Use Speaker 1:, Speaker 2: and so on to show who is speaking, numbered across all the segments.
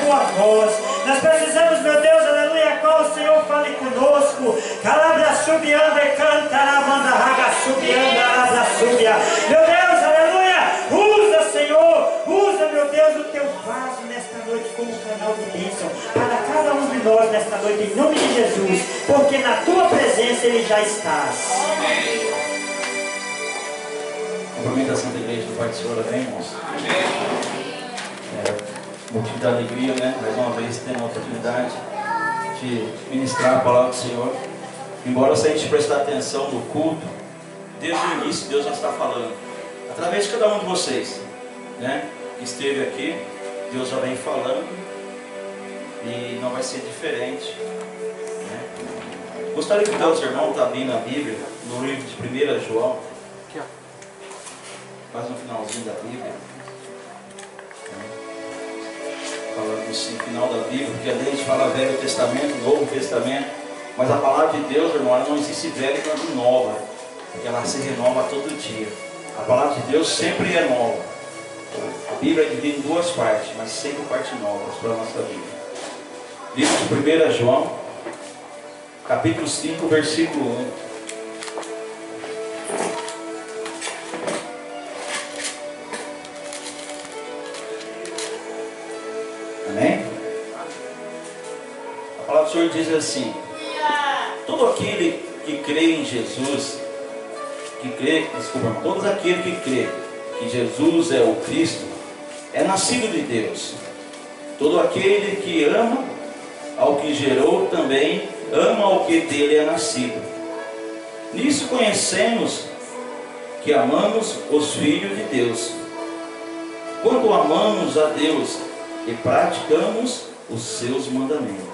Speaker 1: sua voz. Nós precisamos, meu Deus, aleluia, qual o Senhor fale conosco. Calabra subianda e canta na banda raga subianda, arabra subia. Meu Deus, aleluia, usa, Senhor, usa, meu Deus, o teu vaso nesta noite como canal de bênção para cada um de nós nesta noite, em nome de Jesus, porque na tua presença ele já estás.
Speaker 2: Cumprimento a Santa Igreja do Pai do Senhor, amém, irmãos? Motivo da alegria, né? Mais uma vez tendo a oportunidade de ministrar a palavra do Senhor. Embora se a gente prestar atenção no culto, desde o início Deus já está falando através de cada um de vocês, né? Que esteve aqui, Deus já vem falando e não vai ser diferente, né? Gostaria que os irmãos abrindo a Bíblia no livro de 1 João, quase no finalzinho da Bíblia, falando assim, final da Bíblia, porque ali a gente fala Velho Testamento, Novo Testamento, mas a palavra de Deus, irmão, ela não existe velha quando nova, porque ela se renova todo dia. A palavra de Deus sempre é nova. A Bíblia é dividida em duas partes, mas sempre partes novas para a nossa vida. Livro de 1 João, capítulo 5, versículo 1. Amém? A palavra do Senhor diz assim: todo aquele que crê em Jesus, todos aqueles que crê que Jesus é o Cristo, é nascido de Deus. Todo aquele que ama ao que gerou também ama ao que dele é nascido. Nisso conhecemos que amamos os filhos de Deus, quando amamos a Deus e praticamos os seus mandamentos.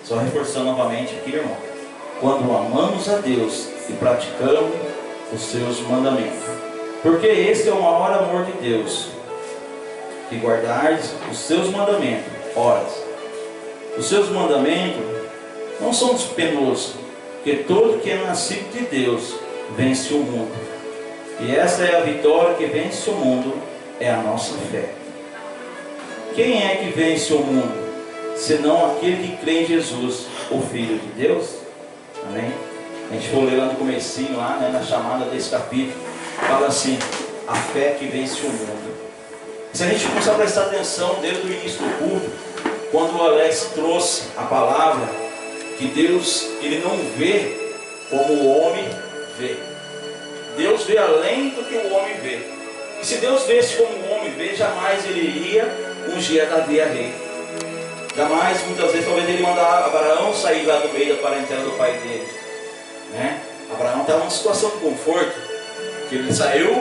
Speaker 2: Só reforçando novamente aqui, irmão. Quando amamos a Deus e praticamos os seus mandamentos. Porque esse é o maior amor de Deus, que guardares os seus mandamentos. Ora, os seus mandamentos não são penosos, porque todo que é nascido de Deus vence o mundo. E essa é a vitória que vence o mundo, é a nossa fé. Quem é que vence o mundo, senão aquele que crê em Jesus, o Filho de Deus? Amém? A gente for ler lá no comecinho, lá, né, na chamada desse capítulo, fala assim: a fé que vence o mundo. Se a gente começar a prestar atenção desde o início do culto, quando o Alex trouxe a palavra, que Deus, ele não vê como o homem vê. Deus vê além do que o homem vê. E se Deus vesse como o homem vê, jamais ele iria ungir a Davi a rei. Jamais, muitas vezes, talvez ele mandar Abraão sair lá do meio da parentela do pai dele, né? Abraão estava numa situação de conforto, que ele saiu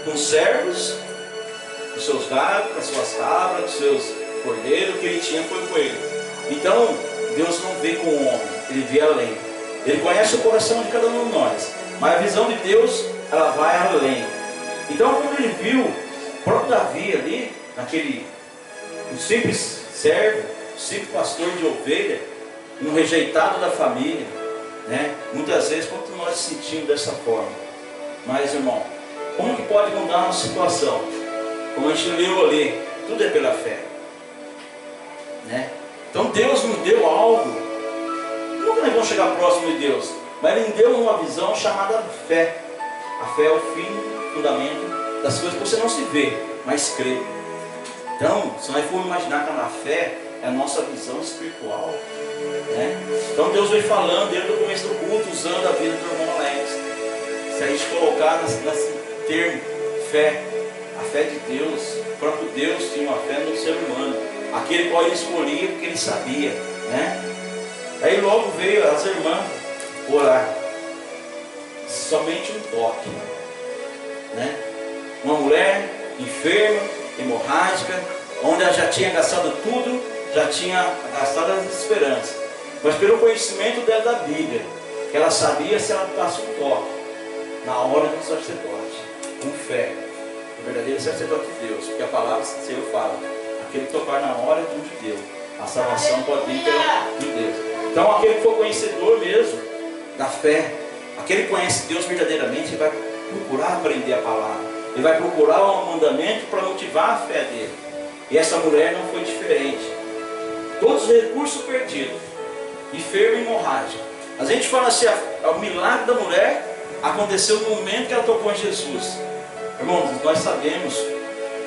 Speaker 2: com servos, com seus gados, com as suas cabras, com seus cordeiros, o que ele tinha foi com ele. Então, Deus não vê com o homem, ele vê além. Ele conhece o coração de cada um de nós, mas a visão de Deus, ela vai além. Então, quando ele viu o próprio Davi ali, naquele um simples servo, um simples pastor de ovelha, um rejeitado da família, né? Muitas vezes, quando nós sentimos dessa forma, mas irmão, como que pode mudar a nossa situação? Como a gente leu ali, tudo é pela fé, né? Então Deus nos deu algo, nunca nós vamos chegar próximo de Deus, mas Ele nos deu uma visão chamada fé. A fé é o fim, o fundamento das coisas que você não se vê, mas crê. Então, se nós formos imaginar que a fé é a nossa visão espiritual, né? Então Deus vem falando desde o começo do culto, usando a vida do irmão Alex. Se a gente colocar nesse termo, fé, a fé de Deus, o próprio Deus tinha uma fé no ser humano, aquele qual ele escolhia porque ele sabia, né? Aí logo veio as irmãs orar, somente um toque, né? Uma mulher enferma, hemorrágica, onde ela já tinha gastado tudo, já tinha gastado as esperanças, mas pelo conhecimento dela da Bíblia, que ela sabia se ela desse um toque na hora do sacerdote, com fé, o verdadeiro sacerdote de Deus, porque a palavra do Senhor fala: aquele que tocar na hora de um judeu, a salvação pode vir pelo Deus. Então aquele que for conhecedor mesmo da fé, aquele que conhece Deus verdadeiramente, ele vai procurar aprender a palavra, ele vai procurar um mandamento para motivar a fé dele. E essa mulher não foi diferente. todos os recursos perdidos, enfermo e hemorrágico. A gente fala assim, o milagre da mulher aconteceu no momento que ela tocou em Jesus. Irmãos, nós sabemos,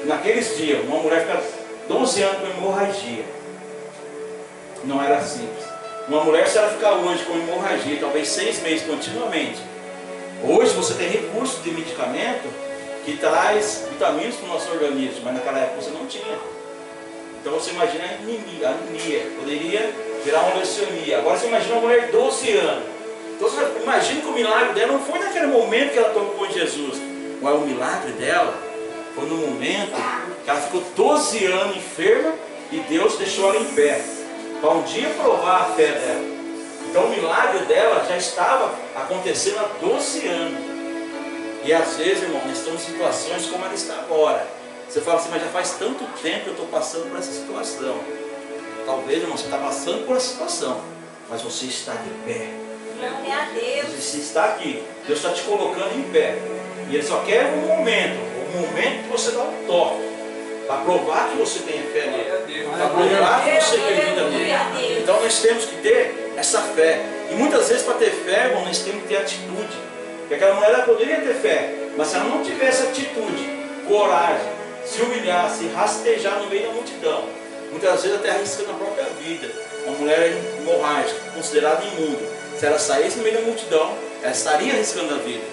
Speaker 2: naqueles dias, uma mulher fica 12 anos com hemorragia. Não era simples. Uma mulher, se ela ficar hoje com hemorragia, talvez 6 meses continuamente. Hoje você tem recurso de medicamento que traz vitaminas para o nosso organismo, mas naquela época você não tinha. Então você imagina a anemia, poderia virar uma leucemia. Agora você imagina uma mulher de 12 anos. Então você imagina que o milagre dela não foi naquele momento que ela tocou em Jesus. Mas o milagre dela foi no momento que ela ficou 12 anos enferma e Deus deixou ela em pé, para um dia provar a fé dela. Então o milagre dela já estava acontecendo há 12 anos. E às vezes, irmão, nós estamos em situações como ela está agora. Você fala assim, mas já faz tanto tempo que eu estou passando por essa situação. Talvez, irmão, você está passando por essa situação, mas você está de pé.
Speaker 3: Glória a Deus.
Speaker 2: Você está aqui, Deus está te colocando em pé. E Ele só quer um momento que você dá um toque, para provar que você tem fé nele, para provar que você acredita nele. Então nós temos que ter essa fé. E muitas vezes, para ter fé, irmão, nós temos que ter atitude. Porque aquela mulher ela poderia ter fé, mas se ela não tivesse atitude, coragem, se humilhar, se rastejar no meio da multidão, muitas vezes até arriscando a própria vida. Uma mulher hemorrágica, considerada imunda, se ela saísse no meio da multidão, ela estaria arriscando a vida.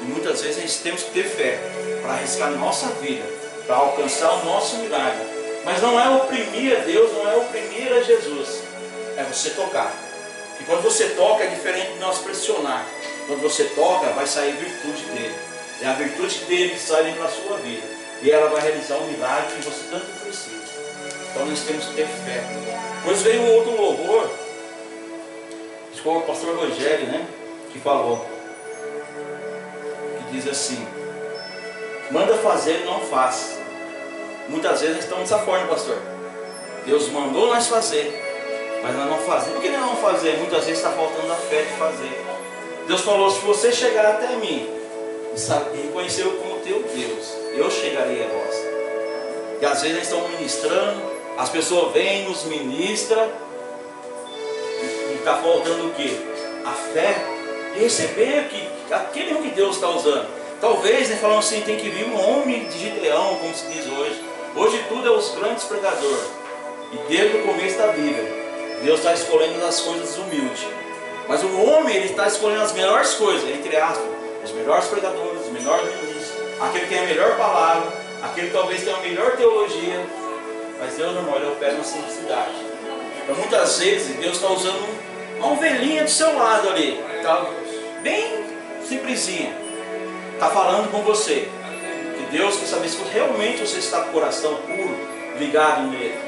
Speaker 2: E muitas vezes nós temos que ter fé para arriscar a nossa vida, para alcançar o nosso milagre. Mas não é oprimir a Deus, não é oprimir a Jesus, é você tocar. E quando você toca é diferente de nós pressionar. Quando você toca, vai sair virtude dele. É a virtude dele que sai para a sua vida. E ela vai realizar um milagre que você tanto precisa. Então nós temos que ter fé. Depois veio um outro louvor, acho que foi o pastor Rogério, né, que falou, que diz assim: manda fazer e não faz. Muitas vezes nós estamos dessa forma, pastor. Deus mandou nós fazer, mas nós não fazemos. Por que não fazer? Muitas vezes está faltando a fé de fazer. Deus falou, se você chegar até mim e reconhecer como teu Deus, eu chegarei a vós. E às vezes nós estamos ministrando, as pessoas vêm, nos ministram, e está faltando o quê? A fé de receber aquele que Deus está usando. Talvez, né, falando assim, tem que vir um homem de Gideão, como se diz hoje. Hoje tudo é os grandes pregadores. E desde o começo da Bíblia, Deus está escolhendo as coisas humildes. Mas o homem, ele está escolhendo as melhores coisas, entre aspas, os melhores pregadores, os melhores ministros, aquele que tem a melhor palavra, aquele que talvez tenha a melhor teologia. Mas Deus, irmão, ele opera na simplicidade. Então muitas vezes Deus está usando uma ovelhinha do seu lado ali, tá? Bem simplesinha, está falando com você. Que Deus quer saber se realmente você está com o coração puro, ligado nele.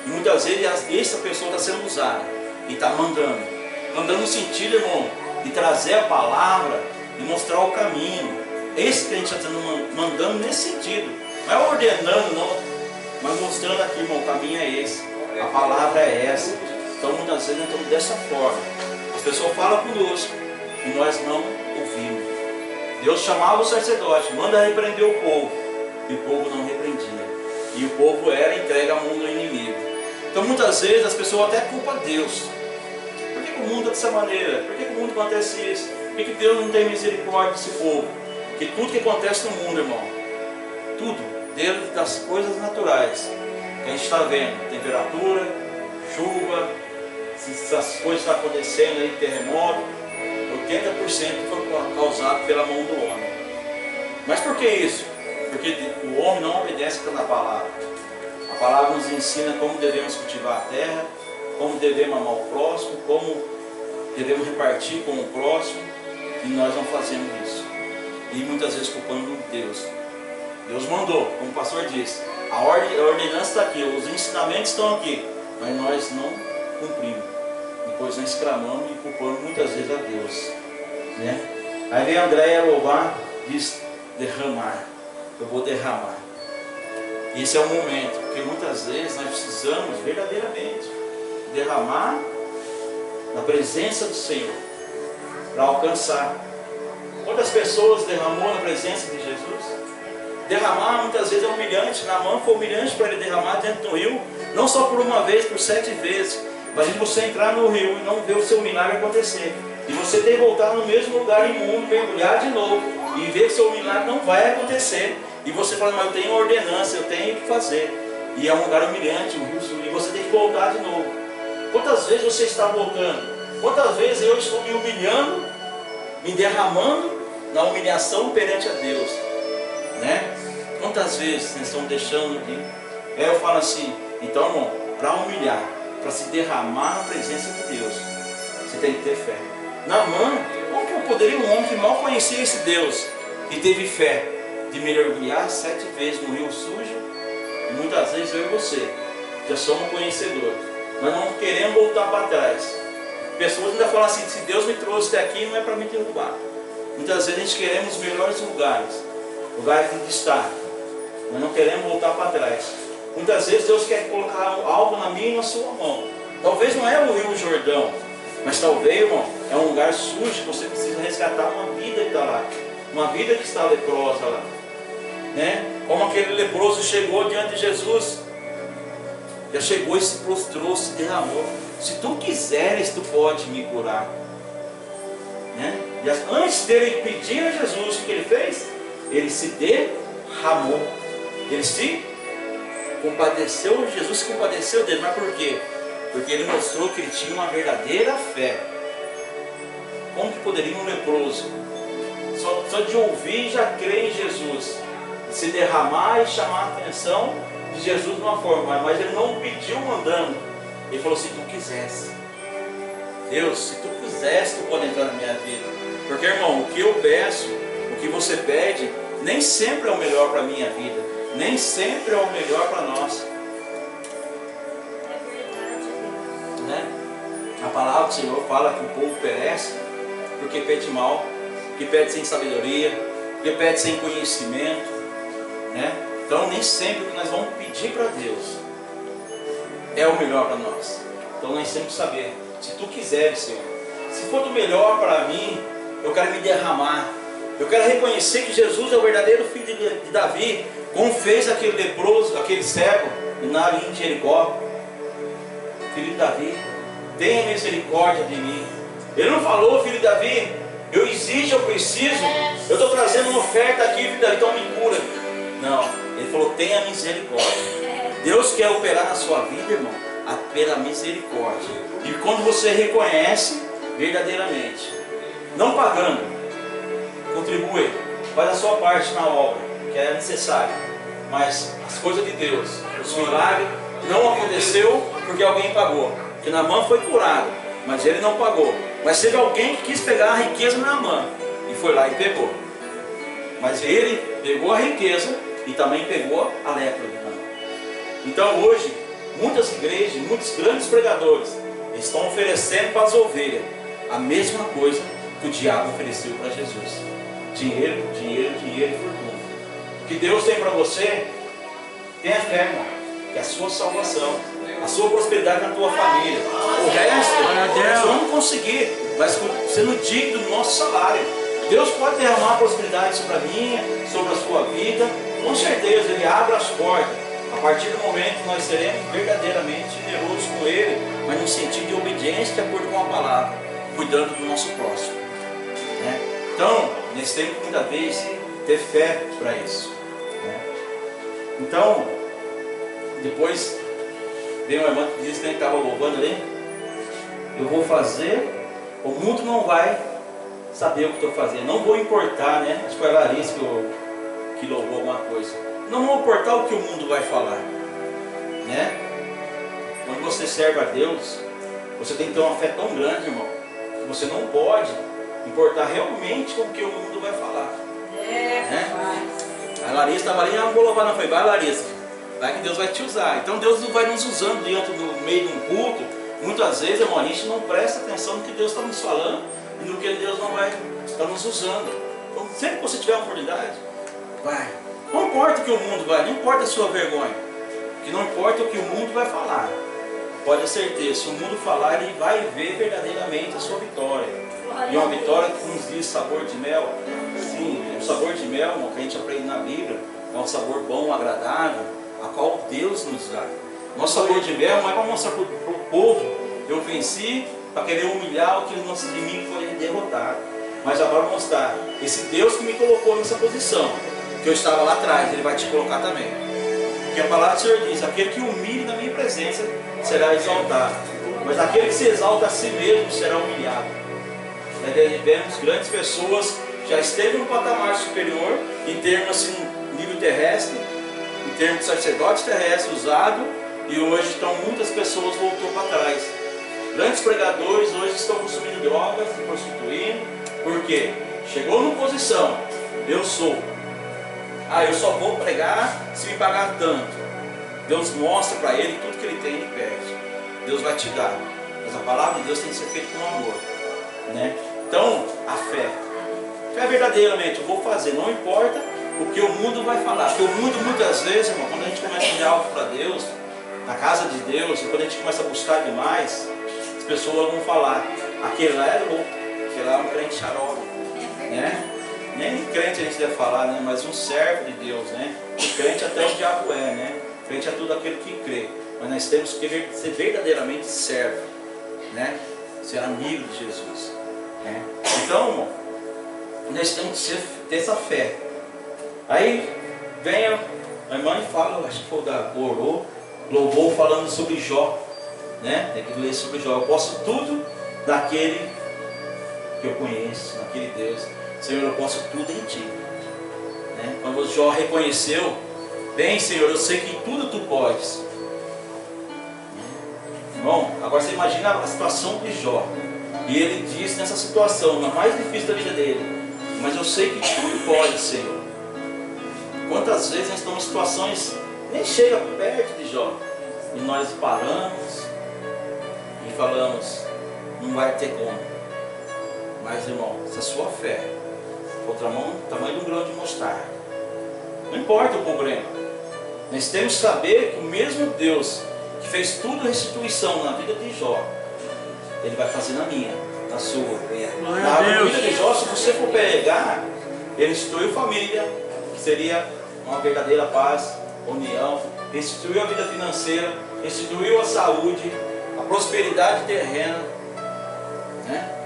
Speaker 2: E muitas vezes essa pessoa está sendo usada e está mandando no sentido, irmão, de trazer a palavra e mostrar o caminho. Esse que a gente está mandando nesse sentido, não é ordenando, não, mas mostrando aqui, irmão, o caminho é esse, a palavra é essa. Então muitas vezes nós estamos dessa forma, as pessoas falam conosco e nós não ouvimos. Deus chamava o sacerdote, manda repreender o povo, e o povo não repreendia, e o povo era entregue à mão do inimigo. Então muitas vezes as pessoas até culpam Deus. Por que o mundo é dessa maneira? Por que o mundo acontece isso? Por que Deus não tem misericórdia desse povo? Porque tudo que acontece no mundo, irmão, tudo, dentro das coisas naturais que a gente está vendo, temperatura, chuva, se essas coisas estão acontecendo aí, terremoto, 80% foi causado pela mão do homem. Mas por que isso? Porque o homem não obedece pela palavra. A palavra nos ensina como devemos cultivar a terra, como devemos amar o próximo, como devemos repartir com o próximo, e nós não fazemos isso. E muitas vezes culpando Deus. Deus mandou, como o pastor disse, a ordenança está aqui, os ensinamentos estão aqui, mas nós não cumprimos. Depois nós clamamos e culpamos muitas vezes a Deus, né? Aí vem Andréia louvar, diz derramar. Eu vou derramar. Esse é o momento, porque muitas vezes nós precisamos verdadeiramente derramar na presença do Senhor para alcançar. Quantas pessoas derramou na presença de Jesus? Derramar muitas vezes é humilhante. Naamã foi humilhante para ele derramar dentro do rio, não só por uma vez, por 7 vezes. Imagina você entrar no rio e não ver o seu milagre acontecer. E você ter que voltar no mesmo lugar imundo, mergulhar de novo e ver que seu milagre não vai acontecer. E você fala, mas eu tenho ordenança, eu tenho que fazer. E é um lugar humilhante, um rio sul, e você tem que voltar de novo. Quantas vezes você está voltando? Quantas vezes eu estou me humilhando, me derramando na humilhação perante a Deus? Né? Quantas vezes vocês estão deixando de... eu falo assim, então irmão, para humilhar, para se derramar na presença de Deus, você tem que ter fé. Naamã, como que eu poderia, um homem que mal conhecia esse Deus, e teve fé de mergulhar 7 vezes no rio sujo? E muitas vezes eu e você já somos conhecedores, mas não queremos voltar para trás. Pessoas ainda falam assim, se Deus me trouxe até aqui, não é para me derrubar. Muitas vezes a gente queremos os melhores lugares, lugares de destaque, mas não queremos voltar para trás. Muitas vezes Deus quer colocar algo na minha e na sua mão. Talvez não é o Rio Jordão, mas talvez, irmão, é um lugar sujo que você precisa resgatar uma vida que está lá, uma vida que está leprosa lá, né? Como aquele leproso chegou diante de Jesus, já chegou e se prostrou, se derramou. Se tu quiseres, tu pode me curar, né? E antes dele pedir a Jesus, o que ele fez? Ele se derramou, ele se compadeceu, Jesus se compadeceu dele. Mas por quê? Porque ele mostrou que ele tinha uma verdadeira fé. Como que poderia um leproso, só de ouvir, já crer em Jesus, se derramar e chamar a atenção de Jesus de uma forma, mas ele não pediu mandando, ele falou, se tu quisesse, Deus, se tu quisesse, tu pode entrar na minha vida. Porque, irmão, o que eu peço, o que você pede, nem sempre é o melhor para a minha vida, nem sempre é o melhor para nós, né? A palavra do Senhor fala que o povo perece porque pede mal, que pede sem sabedoria, que pede sem conhecimento, né? Então nem sempre o que nós vamos pedir para Deus é o melhor para nós. Então nós temos que saber, se tu quiseres, Senhor, se for do melhor para mim, eu quero me derramar, eu quero reconhecer que Jesus é o verdadeiro filho de Davi, como fez aquele leproso, aquele cego na linha de Jericó. Filho de Davi, tenha misericórdia de mim. Ele não falou, filho de Davi, eu exijo, eu preciso, eu estou trazendo uma oferta aqui, filho de Davi, então me cura. Não, ele falou, tenha misericórdia. Deus quer operar na sua vida, irmão, pela misericórdia. E quando você reconhece verdadeiramente, não pagando, contribui, faz a sua parte na obra, que é necessária, mas as coisas de Deus, os milagres, não aconteceu porque alguém pagou. Porque Naamã foi curado, mas ele não pagou. Mas teve alguém que quis pegar a riqueza de Naamã e foi lá e pegou. Mas ele pegou a riqueza e também pegou a lepra de Naamã. Então hoje, muitas igrejas, muitos grandes pregadores estão oferecendo para as ovelhas a mesma coisa que o diabo ofereceu para Jesus: dinheiro, dinheiro, dinheiro e fortuna. O que Deus tem para você, tenha fé, irmão, que é a sua salvação, a sua prosperidade na tua família. O resto, nós vamos conseguir, mas sendo digno do nosso salário. Deus pode derramar prosperidade sobre a minha, sobre a sua vida, com certeza, Ele abre as portas. A partir do momento que nós seremos verdadeiramente generosos com Ele, mas no sentido de obediência, de acordo com a palavra, cuidando do nosso próximo, né? Então, nesse tempo, muitas vezes, ter fé para isso, né? Então, depois veio uma irmã que disse que estava louvando ali, eu vou fazer, o mundo não vai saber o que estou fazendo, não vou importar, né? Acho que foi a Larissa que louvou alguma coisa. Não vou importar o que o mundo vai falar, né? Quando você serve a Deus, você tem que ter uma fé tão grande, irmão, que você não pode importar realmente com o que o mundo vai falar, né? A Larissa estava ali, não vou louvar, não foi, vai Larissa, vai que Deus vai te usar. Então Deus não vai nos usando dentro do meio de um culto. Muitas vezes, irmão, a gente não presta atenção no que Deus está nos falando e no que Deus não vai estar nos usando. Então sempre que você tiver uma oportunidade, vai. Não importa o que o mundo vai, não importa a sua vergonha, que não importa o que o mundo vai falar. Pode ter certeza, se o mundo falar, ele vai ver verdadeiramente a sua vitória. E uma vitória que nos diz sabor de mel. Sim, o sabor de mel, que a gente aprende na Bíblia, é um sabor bom, agradável, a qual Deus nos dá. Nosso sabor de mel não é para mostrar para o povo, eu venci, para querer humilhar o que o nosso inimigo foi derrotado. Mas já para mostrar, esse Deus que me colocou nessa posição, que eu estava lá atrás, Ele vai te colocar também. Porque a palavra do Senhor diz, aquele que humilha na minha presença será exaltado, mas aquele que se exalta a si mesmo será humilhado. Vemos grandes pessoas, já esteve num patamar superior, em termos assim, nível terrestre, em termos de sacerdote terrestre usado, e hoje estão muitas pessoas voltou para trás. Grandes pregadores hoje estão consumindo drogas, se prostituindo, porque chegou numa posição, eu sou. Eu só vou pregar se me pagar tanto. Deus mostra para ele tudo que ele tem, ele pede. Deus vai te dar. Mas a palavra de Deus tem que ser feita com amor, né? Então, a fé. Fé verdadeiramente, eu vou fazer, não importa o que o mundo vai falar. Porque o mundo muitas vezes, irmão, quando a gente começa a olhar algo para Deus, na casa de Deus, e quando a gente começa a buscar demais, as pessoas vão falar, aquele lá é louco, aquele lá é um crente xarope, né? Nem crente a gente deve falar, né? Mas um servo de Deus, né? O crente até o diabo é, né? O crente é tudo aquele que crê. Mas nós temos que ser verdadeiramente servo, né? Ser amigo de Jesus, né? Então, irmão, nós temos que ter essa fé. Aí vem a irmã e fala, acho que foi da orou, louvou falando sobre Jó, né? Tem que ler sobre Jó. Eu posso tudo daquele que eu conheço, daquele Deus. Senhor, eu posso tudo em Ti, né? Quando Jó reconheceu, bem, Senhor, eu sei que tudo Tu podes. Irmão, agora você imagina a situação de Jó. E ele diz nessa situação, na mais difícil da vida dele, mas eu sei que tudo pode, Senhor. Quantas vezes nós estamos em situações, nem chega perto de Jó, e nós paramos e falamos, não vai ter como. Mas, irmão, se a sua fé for o tamanho de um grão de mostarda, não importa o problema, nós temos que saber que o mesmo Deus que fez tudo a restituição na vida de Jó, Ele vai fazer na minha, na sua. Na vida de Jó, se você for pegar, Ele instituiu família, que seria uma verdadeira paz, união, restituiu a vida financeira, restituiu a saúde, a prosperidade terrena, né?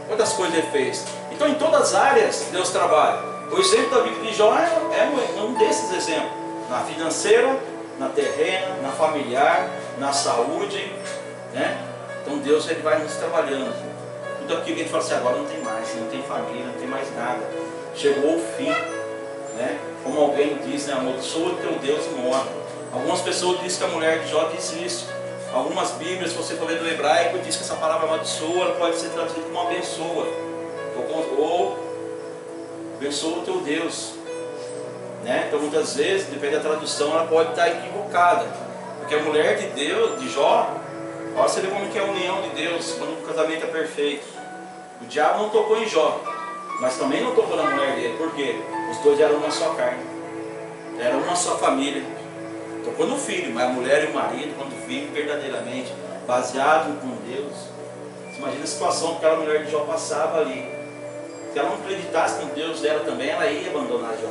Speaker 2: Quantas coisas Ele fez. Então em todas as áreas Deus trabalha. O exemplo da vida de Jó é um desses exemplos. Na financeira, na terrena, na familiar, na saúde, né? Então Deus Ele vai nos trabalhando. Tudo aquilo que a gente fala assim, agora não tem mais, não tem família, não tem mais nada. Chegou o fim, né? Como alguém diz, né? Amaldiçoa teu Deus e morre. Algumas pessoas dizem que a mulher de Jó disse isso. Algumas bíblias, se você for ler do hebraico, diz que essa palavra amaldiçoa, ela pode ser traduzida como abençoa. Ou abençoa o teu Deus, né? Então muitas vezes, depende da tradução, ela pode estar equivocada. Porque a mulher de Deus, de Jó, olha você vê como que é a união de Deus, quando o casamento é perfeito. O diabo não tocou em Jó, mas também não tocou na mulher dele. Por quê? Os dois eram uma só carne, eram uma só família. Tocou no filho, mas a mulher e o marido, quando vivem verdadeiramente baseado com Deus, você imagina a situação que aquela mulher de Jó passava ali. Se ela não acreditasse no Deus dela também, ela ia abandonar Jó,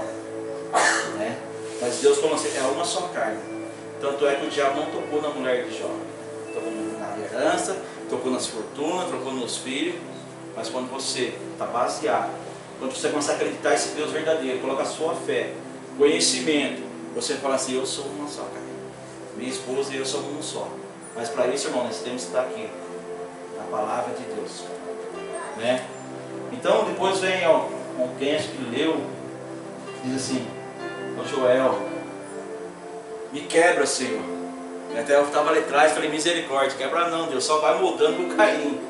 Speaker 2: né? Mas Deus falou assim, é uma só carne. Tanto é que o diabo não tocou na mulher de Jó, tocou na herança, tocou nas fortunas, tocou nos filhos. Mas quando você está baseado, quando você começa a acreditar esse Deus verdadeiro, coloca a sua fé, conhecimento, você fala assim, eu sou uma só carne, minha esposa e eu somos um só. Mas para isso, irmão, nós temos que estar aqui, na palavra de Deus, né? Então depois vem alguém, acho que leu, diz assim, ô Joel, me quebra, Senhor. E até eu estava ali atrás, falei, misericórdia, quebra não, Deus, só vai moldando com carinho.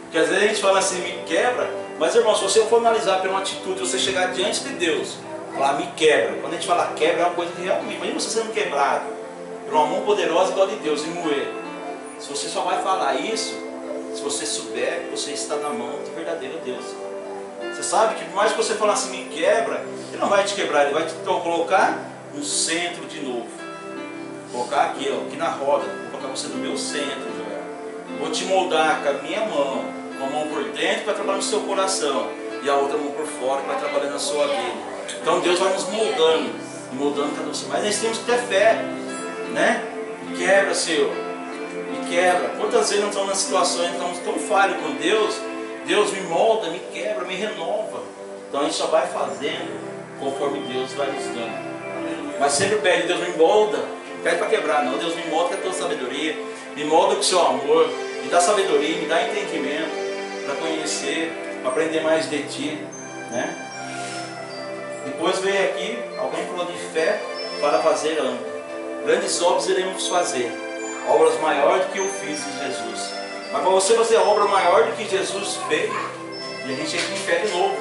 Speaker 2: Porque às vezes a gente fala assim, me quebra, mas irmão, se você for analisar pela uma atitude, você chegar diante de Deus, falar, me quebra. Quando a gente fala quebra, é uma coisa que realmente, imagina você sendo quebrado, por uma mão poderosa igual de Deus, e moer. Se você só vai falar isso, se você souber que você está na mão do verdadeiro Deus. Você sabe que por mais que você fale assim, me quebra, Ele não vai te quebrar, Ele vai te colocar no centro de novo. Colocar aqui, ó, aqui na roda, vou colocar você no meu centro, Joel. Vou te moldar com a minha mão, com a mão por dentro para trabalhar no seu coração, e a outra mão por fora para trabalhar na sua vida. Então Deus vai nos moldando, cada vez mais. Mas nós temos que ter fé, né? Me quebra, Senhor, me quebra. Quantas vezes nós estamos nas situações, estamos tão falhos com Deus, Deus me molda, me quebra, me renova. Então a gente só vai fazendo conforme Deus vai nos dando. Mas sempre pede, Deus me molda, pede para quebrar, não, Deus me molda com a tua sabedoria, me molda com o seu amor, me dá sabedoria, me dá entendimento para conhecer, para aprender mais de ti, né? Depois veio aqui, alguém falou de fé para fazer grandes obras iremos fazer, obras maiores do que eu fiz em Jesus. Mas para você fazer obra maior do que Jesus fez, e a gente tem que ter fé de novo.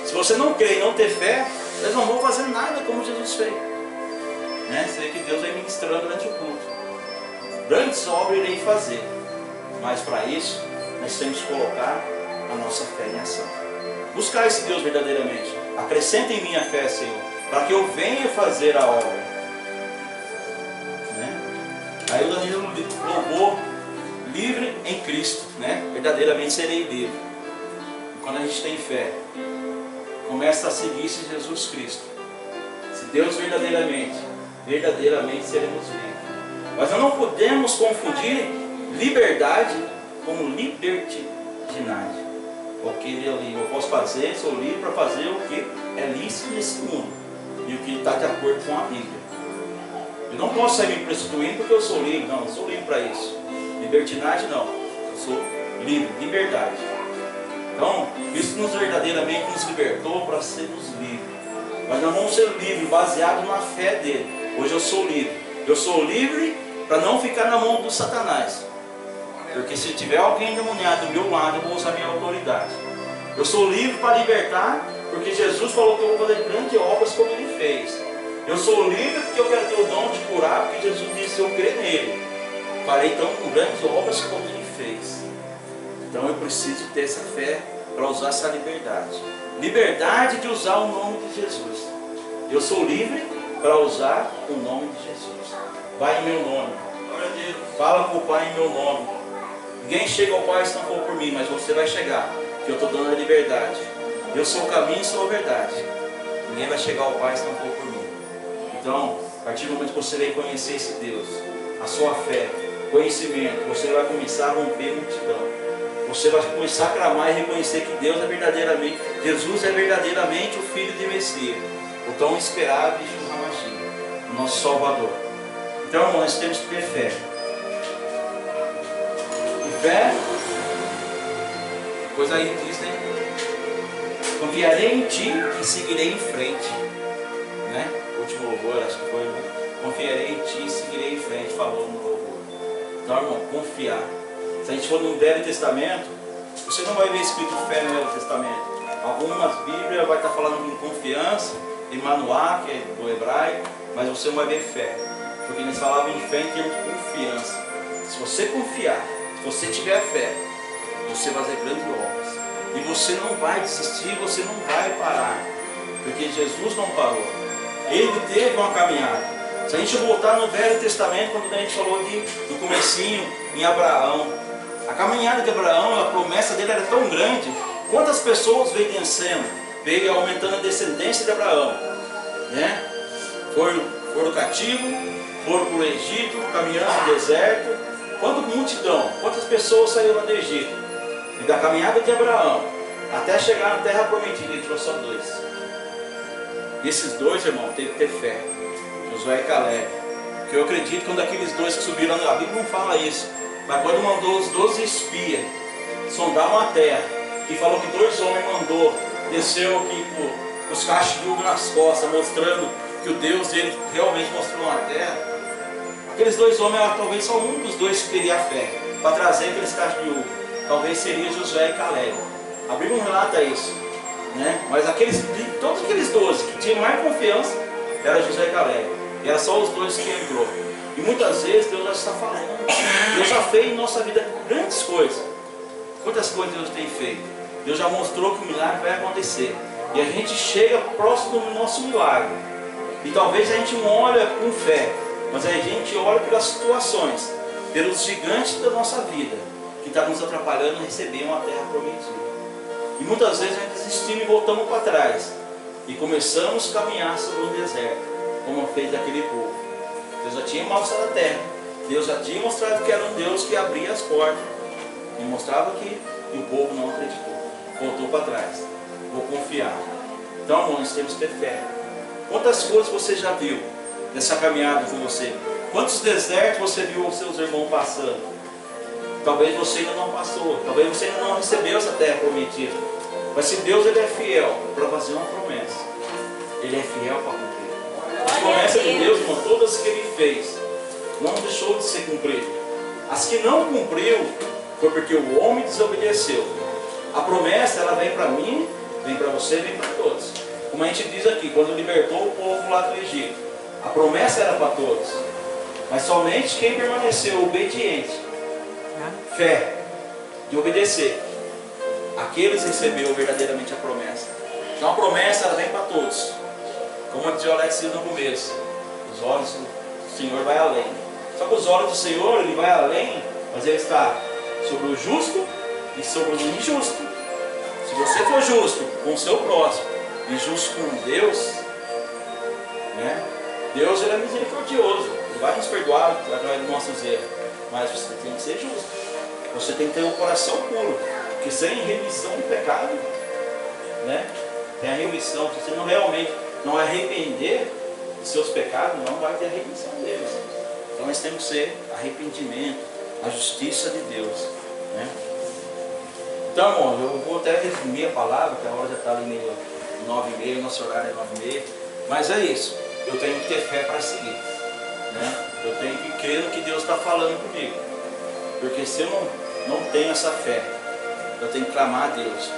Speaker 2: Se você não crer e não ter fé, eles não vão fazer nada como Jesus fez, né? Você vê que Deus vai ministrando durante o culto. Grandes obras irei fazer, mas para isso nós temos que colocar a nossa fé em ação. Buscar esse Deus verdadeiramente. Acrescenta em minha fé, Senhor, para que eu venha fazer a obra, né? Aí o Danilo louvou, livre em Cristo, né? Verdadeiramente serei livre. E quando a gente tem fé, começa a seguir esse Jesus Cristo. Se Deus verdadeiramente seremos livres. Mas nós não podemos confundir liberdade com libertinagem. Porque eu posso fazer, sou livre para fazer o que é lícito nesse mundo e o que está de acordo com a Bíblia. Eu não posso sair me prostituindo porque eu sou livre, não, eu sou livre para isso. Libertinagem não, eu sou livre, liberdade. Então, isso verdadeiramente nos libertou para sermos livres. Mas nós vamos ser livres baseado na fé dele. Hoje eu sou livre. Eu sou livre para não ficar na mão do Satanás. Porque se tiver alguém endemoniado do meu lado, eu vou usar minha autoridade. Eu sou livre para libertar, porque Jesus falou que eu vou fazer grandes obras como ele fez. Eu sou livre porque eu quero ter o dom de curar, porque Jesus disse, eu creio nele. Farei então grandes obras como ele fez. Então eu preciso ter essa fé para usar essa liberdade. Liberdade de usar o nome de Jesus. Eu sou livre para usar o nome de Jesus. Vai em meu nome. Fala com o Pai em meu nome. Ninguém chega ao Pai se não for por mim, mas você vai chegar, que eu estou dando a liberdade. Eu sou o caminho e sou a verdade. Ninguém vai chegar ao Pai se não for por mim. Então, a partir do momento que você vai conhecer esse Deus, a sua fé, conhecimento, você vai começar a romper multidão. Você vai começar a clamar e reconhecer que Deus é verdadeiramente, Jesus é verdadeiramente o Filho de Messias, o tão esperado Yeshua HaMashiach, o nosso Salvador. Então, irmãos, nós temos que ter fé. Fé, pois aí diz, né? Confiarei em ti e seguirei em frente, né? O último louvor, acho que foi, né? Confiarei em ti e seguirei em frente, falou no louvor. Então, irmão, confiar. Se a gente for no Velho Testamento, você não vai ver escrito fé no Velho Testamento. Algumas Bíblias vai estar falando de confiança, Emmanuel, que é do hebraico, mas você não vai ver fé, porque eles falavam em fé em termos de confiança. Se você confiar, se você tiver fé, você vai fazer grandes obras. E você não vai desistir, você não vai parar. Porque Jesus não parou. Ele teve uma caminhada. Se a gente voltar no Velho Testamento, quando a gente falou do comecinho em Abraão, a caminhada de Abraão, a promessa dele era tão grande. Quantas pessoas veio vencendo, veio aumentando a descendência de Abraão, né? Foram cativo, foram para o Egito, caminhando no deserto. Quanta multidão, quantas pessoas saíram do Egito? E da caminhada de Abraão até chegar na terra prometida, ele trouxe só 2. E esses 2, irmão, teve que ter fé. Josué e Caleb. Porque eu acredito que quando aqueles 2 que subiram, a Bíblia não fala isso, mas quando mandou os 12 espias sondaram a terra, e falou que 2 homens mandou, desceu aqui com os cachos de uva nas costas, mostrando que o Deus dele realmente mostrou na terra. Aqueles 2 homens, talvez só um dos 2 que teria fé para trazer aqueles cachos de uva. Talvez seria Josué e Caleb. A Bíblia não relata isso, né? Mas todos aqueles 12 que tinham mais confiança era Josué e Caleb. E era só os 2 que entrou. E muitas vezes Deus já está falando. Deus já fez em nossa vida grandes coisas. Quantas coisas Deus tem feito? Deus já mostrou que o milagre vai acontecer. E a gente chega próximo do nosso milagre. E talvez a gente não olha com fé, mas a gente olha pelas situações, pelos gigantes da nossa vida, que está nos atrapalhando a receber uma terra prometida. E muitas vezes a gente desistimos e voltamos para trás. e começamos a caminhar sobre um deserto, como fez aquele povo. Deus já tinha mostrado a terra, Deus já tinha mostrado que era um Deus que abria as portas, e mostrava que o povo não acreditou, voltou para trás. Vou confiar. Então, irmãos, nós temos que ter fé. Quantas coisas você já viu nessa caminhada com você? Quantos desertos você viu os seus irmãos passando? Talvez você ainda não passou, talvez você ainda não recebeu essa terra prometida. Mas se Deus ele é fiel para fazer uma promessa, Ele é fiel para cumprir. As promessas de Deus, irmão, todas que Ele fez, não deixou de ser cumprido. As que não cumpriu, foi porque o homem desobedeceu. A promessa, ela vem para mim, vem para você, vem para todos. Como a gente diz aqui, quando libertou o povo lá do Egito, a promessa era para todos. Mas somente quem permaneceu obediente, fé, de obedecer, aqueles recebeu verdadeiramente a promessa. Então a promessa, ela vem para todos. Como a Tia Alex disse no começo, os olhos do Senhor vai além. Só que os olhos do Senhor, Ele vai além, mas Ele está sobre o justo e sobre o injusto. Se você for justo com o seu próximo e justo com Deus, né? Deus ele é misericordioso, Ele vai nos perdoar através dos nossos erros, mas você tem que ser justo, você tem que ter um coração puro, porque sem remissão de pecado, né? Tem a remissão, se você não realmente não arrepender de seus pecados, não vai ter a remissão deles. Então nós temos que ser arrependimento, a justiça de Deus, né? Então, irmão, eu vou até resumir a palavra, que a hora já está ali meio 9h30, nosso horário é 9h30, mas é isso, eu tenho que ter fé para seguir, né? Eu tenho que crer no que Deus está falando comigo, porque se eu não tenho essa fé, eu tenho que clamar a Deus.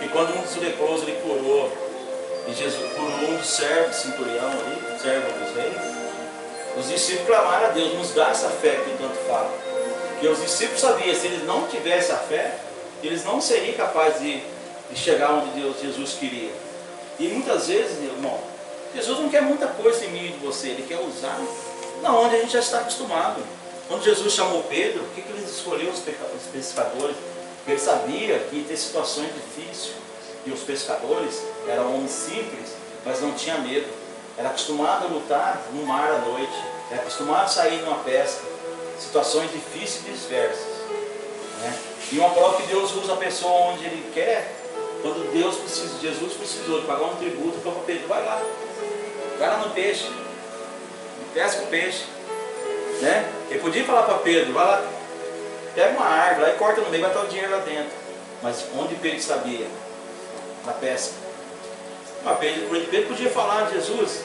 Speaker 2: E quando um dos leprosos ele curou, e Jesus curou um dos servos, centurião ali, servo dos reis, os discípulos clamaram a Deus, nos dá essa fé que tanto fala. Porque os discípulos sabiam, se eles não tivessem a fé, eles não seriam capazes de chegar onde Jesus queria. E muitas vezes, irmão, Jesus não quer muita coisa em mim e de você, Ele quer usar na onde a gente já está acostumado. Quando Jesus chamou Pedro, por que Ele escolheu os pescadores? Porque Ele sabia que ia ter situações difíceis. E os pescadores eram homens simples, mas não tinham medo. Era acostumado a lutar no mar à noite, era acostumado a sair numa pesca, situações difíceis e diversas, né? E uma prova que Deus usa a pessoa onde Ele quer. Quando Jesus precisou de pagar um tributo, ele falou para Pedro, vai lá no peixe, pesca o peixe, né? Ele podia falar para Pedro, vai lá, pega uma árvore lá e corta no meio, vai estar o dinheiro lá dentro. Mas onde Pedro sabia? Na pesca. Mas Pedro podia falar, Jesus,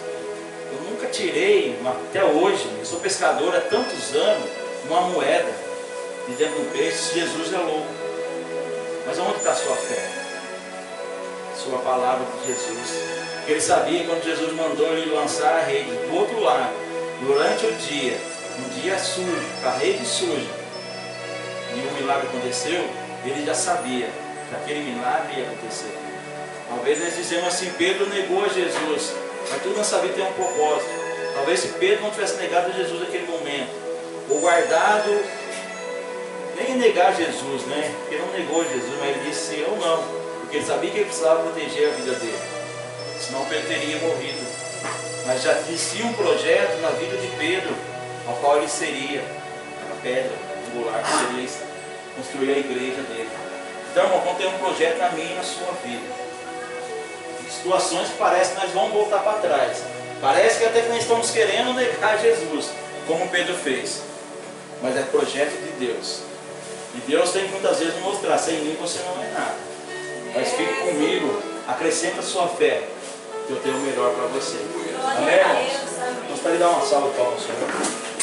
Speaker 2: eu nunca tirei, até hoje, eu sou pescador há tantos anos, uma moeda de dentro do peixe. Jesus é louco. Mas onde está a sua fé? Sua palavra de Jesus. Porque ele sabia quando Jesus mandou ele lançar a rede do outro lado, durante o dia, um dia sujo, com a rede suja, e o milagre aconteceu, ele já sabia que aquele milagre ia acontecer. Talvez nós dizemos assim, Pedro negou a Jesus, mas tudo nessa vida tem um propósito. Talvez se Pedro não tivesse negado a Jesus naquele momento, ou guardado, nem negar Jesus, né? Porque não negou Jesus, mas ele disse eu não, porque ele sabia que ele precisava proteger a vida dele, senão Pedro teria morrido. Mas já existia um projeto na vida de Pedro, ao qual ele seria a pedra angular, que seria construir a igreja dele. Então, irmão, quando tem um projeto na minha e na sua vida, situações que parece que nós vamos voltar para trás, parece que até que nós estamos querendo negar Jesus, como Pedro fez, mas é projeto de Deus. E Deus tem que muitas vezes mostrar, sem mim você não é nada, mas fique comigo, acrescenta a sua fé, que eu tenho o melhor para você. Amém, irmãos? Gostaria de dar uma salva para o Senhor.